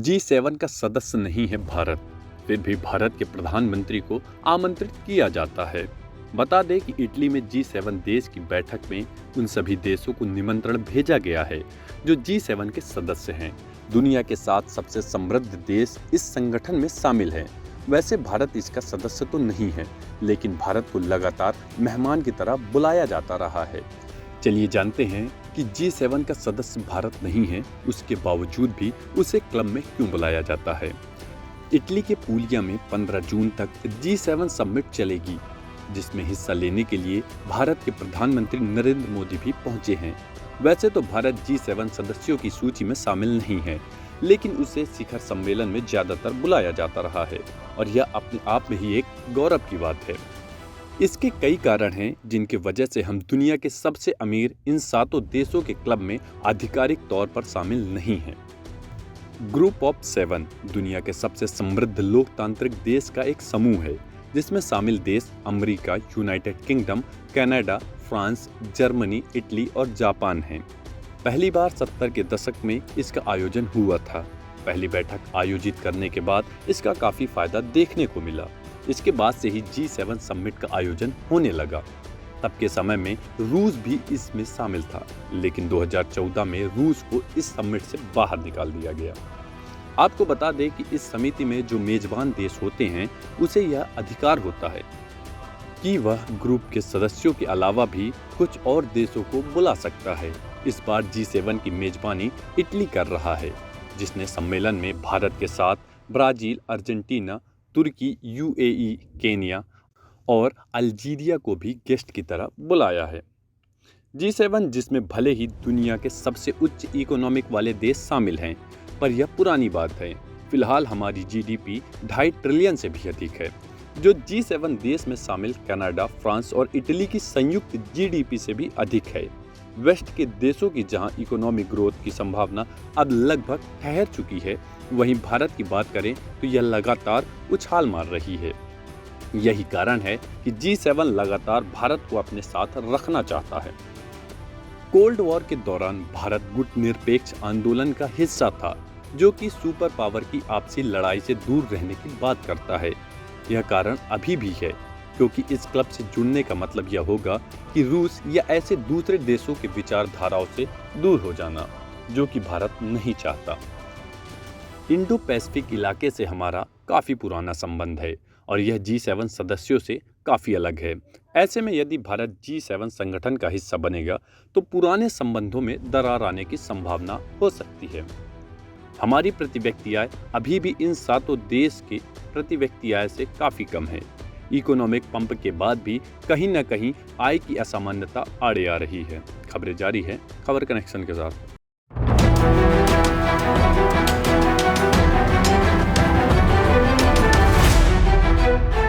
G7 का सदस्य नहीं है भारत, फिर भी भारत के प्रधानमंत्री को आमंत्रित किया जाता है। बता दें कि इटली में G7 देश की बैठक में उन सभी देशों को निमंत्रण भेजा गया है जो G7 के सदस्य हैं। दुनिया के 7 सबसे समृद्ध देश इस संगठन में शामिल हैं। वैसे भारत इसका सदस्य तो नहीं है, लेकिन भारत को लगातार मेहमान की तरह बुलाया जाता रहा है। चलिए जानते हैं कि G7 का सदस्य भारत नहीं है, उसके बावजूद भी उसे क्लब में क्यों बुलाया जाता है। इटली के पूलिया में 15 जून तक G7 समिट चलेगी, जिसमें हिस्सा लेने के लिए भारत के प्रधानमंत्री नरेंद्र मोदी भी पहुंचे हैं। वैसे तो भारत G7 सदस्यों की सूची में शामिल नहीं है, लेकिन उसे शिखर सम्मेलन में ज्यादातर बुलाया जाता रहा है और यह अपने आप में ही एक गौरव की बात है। इसके कई कारण हैं जिनकी वजह से हम दुनिया के सबसे अमीर इन 7 देशों के क्लब में आधिकारिक तौर पर शामिल नहीं हैं। ग्रुप ऑफ 7 दुनिया के सबसे समृद्ध लोकतांत्रिक देश का एक समूह है, जिसमें शामिल देश America, United kingdom, Canada, France, Germany, Italy और जापान हैं। पहली बार 70 के दशक में इसका आयोजन हुआ था। पहली बैठक आयोजित करने के बाद इसका काफी फायदा देखने को मिला। इसके बाद से ही G7 समिट का आयोजन होने लगा। तब के समय में रूस भी इसमें शामिल था, लेकिन 2014 में रूस को इस समिट से बाहर निकाल दिया गया। आपको बता दें कि इस समिति में जो मेजबान देश होते हैं, उसे यह अधिकार होता है कि वह ग्रुप के सदस्यों के अलावा भी कुछ और देशों को बुला सकता है। इस बार G7 की मेजबानी इटली कर रहा है, जिसने सम्मेलन में भारत के साथ ब्राजील, अर्जेंटीना, तुर्की, UAE, केन्या और अल्जीरिया को भी गेस्ट की तरह बुलाया है। G7 जिसमें भले ही दुनिया के सबसे उच्च इकोनॉमिक वाले देश शामिल हैं, पर यह पुरानी बात है। फिलहाल हमारी GDP 2.5 ट्रिलियन से भी अधिक है, जो G7 देश में शामिल कनाडा, फ्रांस और इटली की संयुक्त GDP से भी अधिक है। वेस्ट के देशों की जहां इकोनॉमिक ग्रोथ की संभावना अब लगभग ठहर चुकी है, वहीं भारत की बात करें तो यह लगातार उछाल मार रही है। यही कारण है कि G7 लगातार भारत को अपने साथ रखना चाहता है। कोल्ड वॉर के दौरान भारत गुटनिरपेक्ष आंदोलन का हिस्सा था, जो कि सुपर पावर की आपसी लड़ाई से दूर रहने की बात करता है। यह कारण अभी भी है, क्योंकि इस क्लब से जुड़ने का मतलब यह होगा कि रूस या ऐसे दूसरे देशों के विचारधाराओं से दूर हो जाना, जो कि भारत नहीं चाहता। इंडो पैसिफिक इलाके से हमारा काफ़ी पुराना संबंध है और यह G7 सदस्यों से काफ़ी अलग है। ऐसे में यदि भारत G7 संगठन का हिस्सा बनेगा तो पुराने संबंधों में दरार आने की संभावना हो सकती है। हमारी प्रति व्यक्ति आय अभी भी इन 7 देश के प्रति व्यक्ति आय से काफ़ी कम है। इकोनॉमिक पंप के बाद भी कहीं न कहीं आय की असामान्यता आड़े आ रही है। खबरें जारी है खबर कनेक्शन के साथ।